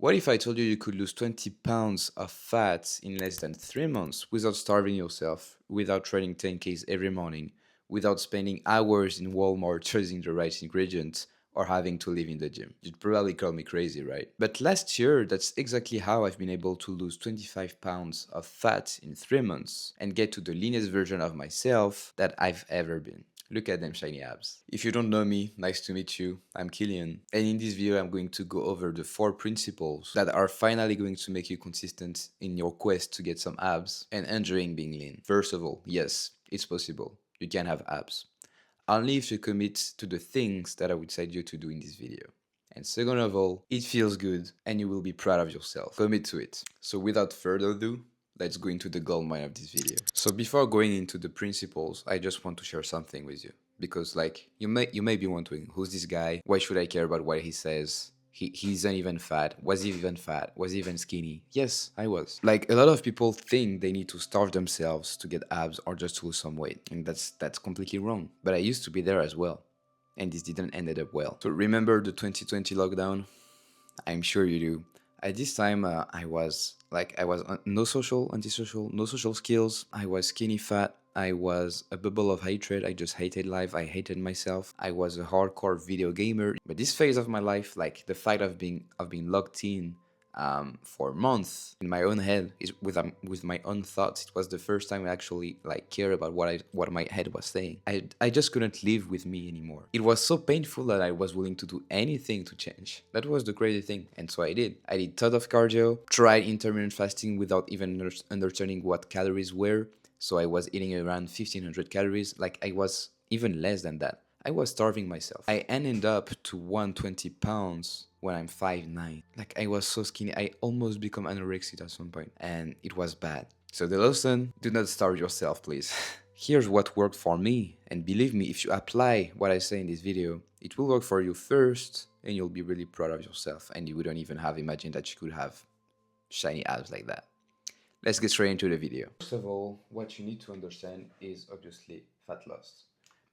What if I told you you could lose 20 pounds of fat in less than 3 months without starving yourself, without training 10Ks every morning, without spending hours in Walmart choosing the right ingredients, or having to live in the gym? You'd probably call me crazy, right? But last year, that's exactly how I've been able to lose 25 pounds of fat in 3 months and get to the leanest version of myself that I've ever been. Look at them shiny abs. If you don't know me, nice to meet you. I'm Killian. And in this video, I'm going to go over the 4 principles that are finally going to make you consistent in your quest to get some abs and enjoying being lean. First of all, yes, it's possible. You can have abs. Only if you commit to the things that I would say you to do in this video. And second of all, it feels good and you will be proud of yourself. Commit to it. So without further ado, let's go into the gold mine of this video. So before going into the principles, I just want to share something with you. Because like you may be wondering, who's this guy? Why should I care about what he says? He isn't even fat. Was he even fat? Was he even skinny? Yes, I was. Like a lot of people think they need to starve themselves to get abs or just to lose some weight. And that's completely wrong. But I used to be there as well. And this didn't ended up well. So remember the 2020 lockdown? I'm sure you do. At this time, I was no social, antisocial, no social skills. I was skinny fat. I was a bubble of hatred. I just hated life. I hated myself. I was a hardcore video gamer. But this phase of my life, like the fact of being locked in for months in my own head is with my own thoughts. It was the first time I actually like care about what my head was saying. I just couldn't live with me anymore. It was so painful that I was willing to do anything to change. That was the crazy thing, and so I did. I did ton of cardio, tried intermittent fasting without even understanding what calories were. So I was eating around 1500 calories, like I was even less than that. I was starving myself. I ended up to 120 pounds when I'm 5'9". Like I was so skinny, I almost become anorexic at some point, and it was bad. So the lesson, do not starve yourself, please. Here's what worked for me, and believe me, if you apply what I say in this video, it will work for you first, and you'll be really proud of yourself, and you wouldn't even have imagined that you could have shiny abs like that. Let's get straight into the video. First of all, what you need to understand is obviously fat loss.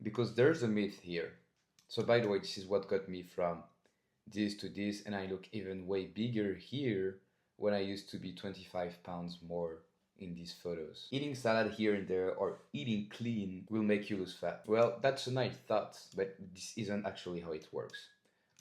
Because there's a myth here. So by the way, this is what got me from this to this, and I look even way bigger here when I used to be 25 pounds more in these photos. Eating salad here and there or eating clean will make you lose fat. Well, that's a nice thought, but this isn't actually how it works.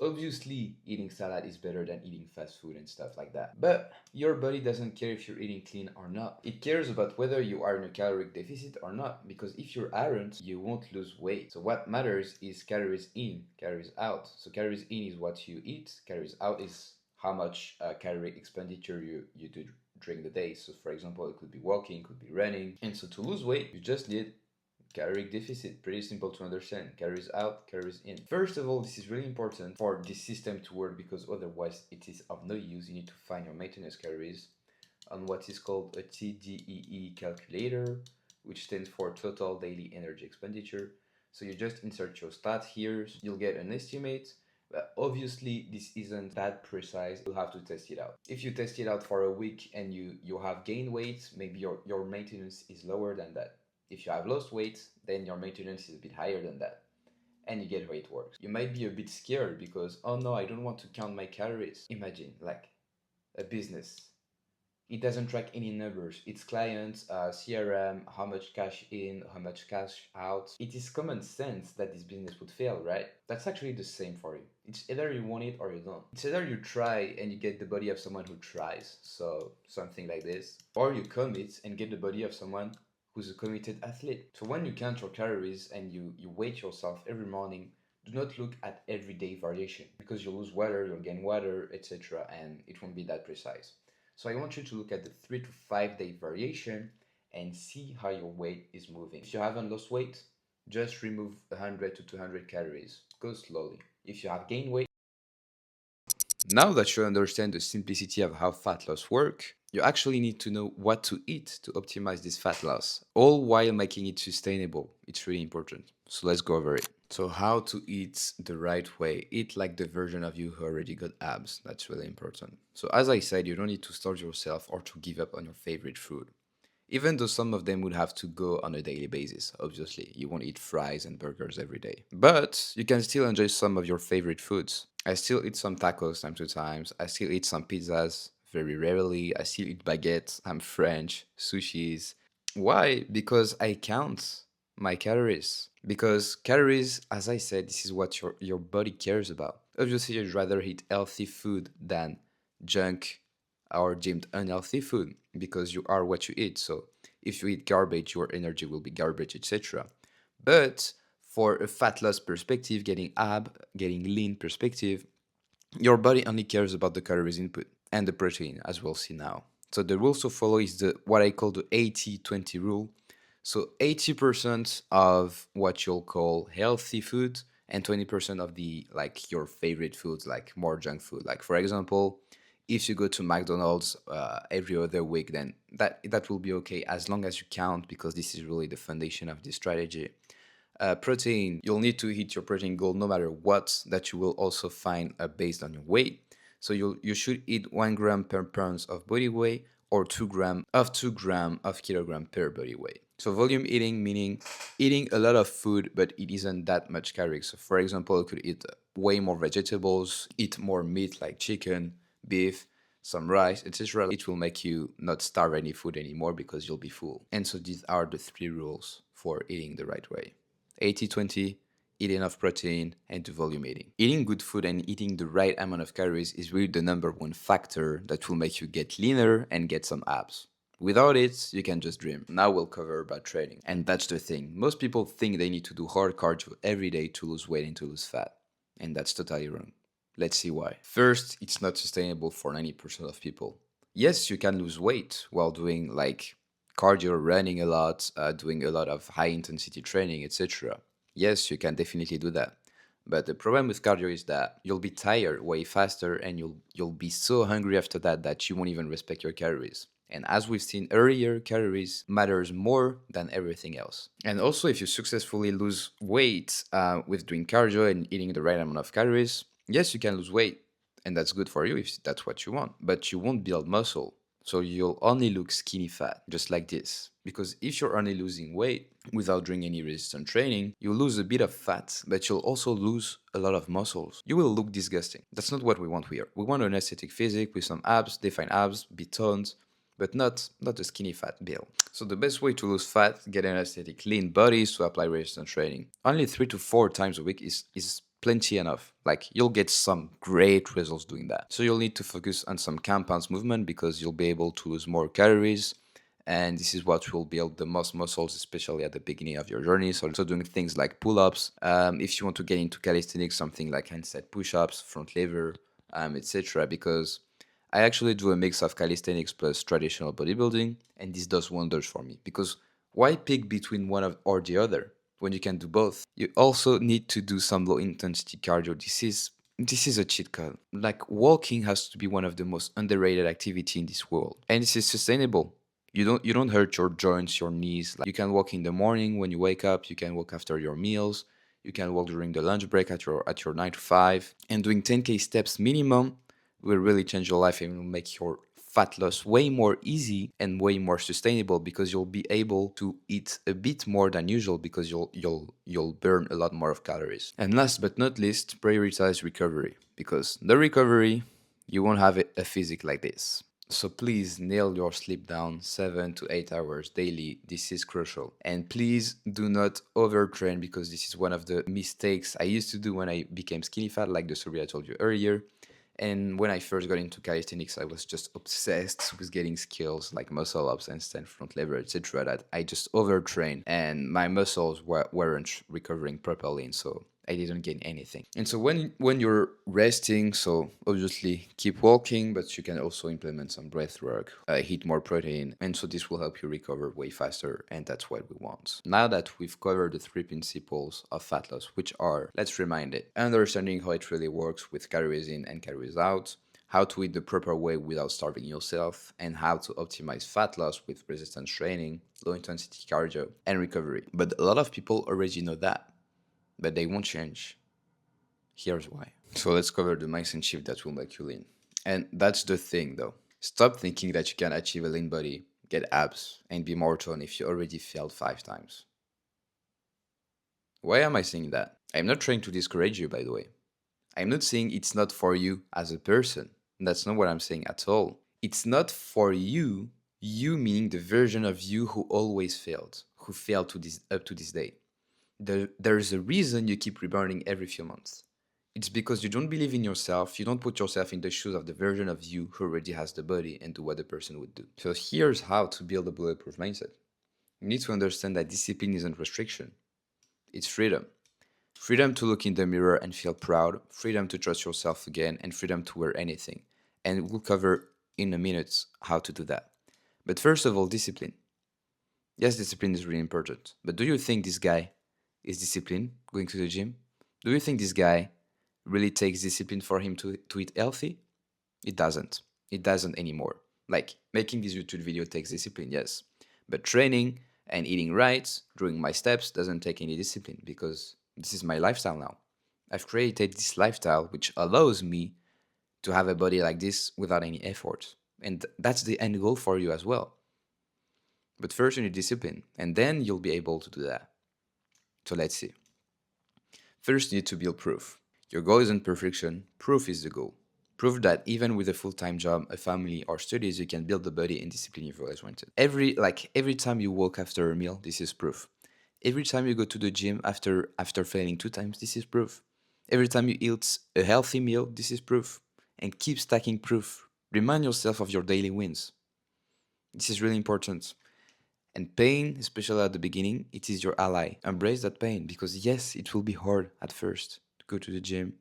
Obviously, eating salad is better than eating fast food and stuff like that. But your body doesn't care if you're eating clean or not. It cares about whether you are in a caloric deficit or not, because if you aren't, you won't lose weight. So what matters is calories in, calories out. So calories in is what you eat, calories out is how much calorie expenditure you do during the day. So for example, it could be walking, could be running. And so to lose weight, you just need caloric deficit, pretty simple to understand. Calories out, calories in. First of all, this is really important for this system to work because otherwise it is of no use. You need to find your maintenance calories on what is called a TDEE calculator, which stands for Total Daily Energy Expenditure. So you just insert your stat here, you'll get an estimate. But obviously, this isn't that precise. You'll have to test it out. If you test it out for a week and you have gained weight, maybe your maintenance is lower than that. If you have lost weight, then your maintenance is a bit higher than that. And you get how it works. You might be a bit scared because, oh no, I don't want to count my calories. Imagine, like, a business. It doesn't track any numbers. It's clients, CRM, how much cash in, how much cash out. It is common sense that this business would fail, right? That's actually the same for you. It's either you want it or you don't. It's either you try and you get the body of someone who tries, so something like this, or you commit and get the body of someone who's a committed athlete. So when you count your calories and you weigh yourself every morning, do not look at everyday variation because you'll lose water, you'll gain water, etc., and it won't be that precise. So I want you to look at the 3 to 5 day variation and see how your weight is moving. If you haven't lost weight, just remove 100 to 200 calories. Go slowly. If you have gained weight, now that you understand the simplicity of how fat loss works, you actually need to know what to eat to optimize this fat loss, all while making it sustainable. It's really important. So let's go over it. So how to eat the right way. Eat like the version of you who already got abs. That's really important. So as I said, you don't need to starve yourself or to give up on your favorite food. Even though some of them would have to go on a daily basis. Obviously, you won't eat fries and burgers every day. But you can still enjoy some of your favorite foods. I still eat some tacos time to times. I still eat some pizzas very rarely. I still eat baguettes. I'm French, sushis. Why? Because I count my calories. Because calories, as I said, this is what your body cares about. Obviously, you'd rather eat healthy food than junk or deemed unhealthy food because you are what you eat. So if you eat garbage, your energy will be garbage, etc. But for a fat loss perspective, getting lean perspective, your body only cares about the calories input and the protein, as we'll see now. So the rules to follow is the what I call the 80-20 rule. So 80% of what you'll call healthy food and 20% of the like your favorite foods, like more junk food. Like for example, if you go to McDonald's every other week, then that will be okay as long as you count because this is really the foundation of this strategy. Protein, you'll need to hit your protein goal no matter what, that you will also find based on your weight. So you should eat 1 gram per pounds of body weight or 2 gram of kilogram per body weight. So volume eating meaning eating a lot of food, but it isn't that much calories. So for example, you could eat way more vegetables, eat more meat like chicken, beef, some rice, etc. It will make you not starve any food anymore because you'll be full. And so these are the 3 rules for eating the right way. 80-20, eat enough protein, and do volume eating. Eating good food and eating the right amount of calories is really the number one factor that will make you get leaner and get some abs. Without it, you can just dream. Now we'll cover about training. And that's the thing. Most people think they need to do hard cardio every day to lose weight and to lose fat. And that's totally wrong. Let's see why. First, it's not sustainable for 90% of people. Yes, you can lose weight while doing like cardio, running a lot, doing a lot of high intensity training, etc. Yes, you can definitely do that. But the problem with cardio is that you'll be tired way faster and you'll be so hungry after that that you won't even respect your calories. And as we've seen earlier, calories matters more than everything else. And also, if you successfully lose weight with doing cardio and eating the right amount of calories, yes, you can lose weight, and that's good for you if that's what you want. But you won't build muscle, so you'll only look skinny fat, just like this. Because if you're only losing weight without doing any resistance training, you'll lose a bit of fat, but you'll also lose a lot of muscles. You will look disgusting. That's not what we want here. We want an aesthetic physique with some abs, defined abs, be toned, but not a skinny fat build. So the best way to lose fat, get an aesthetic lean body is to apply resistance training. Only 3 to 4 times a week is plenty enough. Like you'll get some great results doing that. So you'll need to focus on some compounds movement because you'll be able to lose more calories. And this is what will build the most muscles, especially at the beginning of your journey. So also doing things like pull-ups. If you want to get into calisthenics, something like handstand push-ups, front lever, etc. Because I actually do a mix of calisthenics plus traditional bodybuilding, and this does wonders for me. Because why pick between or the other when you can do both? You also need to do some low intensity cardio. This is a cheat code. Like walking has to be one of the most underrated activity in this world, and this is sustainable. You don't hurt your joints, your knees. Like you can walk in the morning when you wake up. You can walk after your meals. You can walk during the lunch break at your 9 to 5. And doing 10K steps minimum will really change your life and will make your fat loss way more easy and way more sustainable because you'll be able to eat a bit more than usual because you'll burn a lot more of calories. And last but not least, prioritize recovery because the recovery you won't have a physique like this. So please nail your sleep down 7 to 8 hours daily. This is crucial. And please do not overtrain because this is one of the mistakes I used to do when I became skinny fat, like the story I told you earlier. And when I first got into calisthenics, I was just obsessed with getting skills like muscle ups, handstand, front lever, etc. That I just overtrained, and my muscles weren't recovering properly, and so I didn't gain anything. And so when you're resting, so obviously keep walking, but you can also implement some breath work, eat more protein, and so this will help you recover way faster, and that's what we want. Now that we've covered the 3 principles of fat loss, which are, let's remind it, understanding how it really works with calories in and calories out, how to eat the proper way without starving yourself, and how to optimize fat loss with resistance training, low intensity cardio, and recovery. But a lot of people already know that, but they won't change. Here's why. So let's cover the mindset shift that will make you lean. And that's the thing though. Stop thinking that you can achieve a lean body get abs, and be more toned if you already failed 5 times. Why am I saying that? I'm not trying to discourage you, by the way. I'm not saying it's not for you as a person. That's not what I'm saying at all. It's not for you, you meaning the version of you who always failed, who failed to this up to this day. There's a reason you keep rebounding every few months. It's because you don't believe in yourself, you don't put yourself in the shoes of the version of you who already has the body and do what the person would do. So here's how to build a bulletproof mindset. You need to understand that discipline isn't restriction, it's freedom. Freedom to look in the mirror and feel proud, freedom to trust yourself again, and freedom to wear anything. And we'll cover in a minute how to do that. But first of all, discipline. Yes, discipline is really important. But do you think this guy is disciplined going to the gym? Do you think this guy really takes discipline for him to eat healthy? It doesn't. It doesn't anymore. Like making this YouTube video takes discipline, yes. But training and eating right, doing my steps doesn't take any discipline because this is my lifestyle now. I've created this lifestyle which allows me to have a body like this without any effort. And that's the end goal for you as well. But first you need discipline, and then you'll be able to do that. So let's see. First, you need to build proof. Your goal isn't perfection, proof is the goal. Prove that even with a full-time job, a family, or studies, you can build the body and discipline you've always wanted. Every time you walk after a meal, this is proof. Every time you go to the gym after failing 2 times, this is proof. Every time you eat a healthy meal, this is proof. And keep stacking proof. Remind yourself of your daily wins. This is really important. And pain, especially at the beginning, it is your ally. Embrace that pain because yes, it will be hard at first to go to the gym,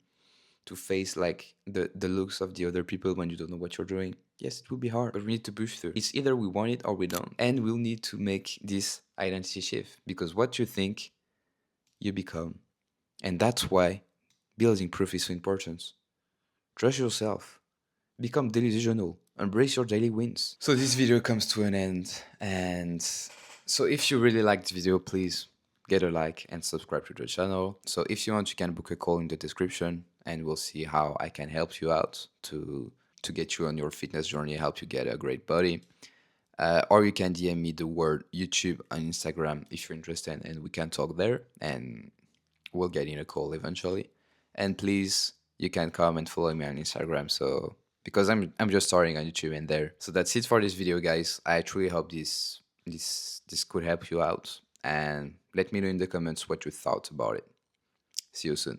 to face like the looks of the other people when you don't know what you're doing. Yes, it will be hard, but we need to push through. It's either we want it or we don't. And we'll need to make this identity shift because what you think, you become. And that's why building proof is so important. Trust yourself. Become delusional. Embrace your daily wins. So this video comes to an end. And so if you really liked the video, please get a like and subscribe to the channel. So if you want, you can book a call in the description and we'll see how I can help you out to get you on your fitness journey, help you get a great body. Or you can DM me the word YouTube on Instagram if you're interested and we can talk there and we'll get in a call eventually. And please, you can come and follow me on Instagram. So because I'm just starting on YouTube and there. So that's it for this video, guys. I truly hope this could help you out. And let me know in the comments what you thought about it. See you soon.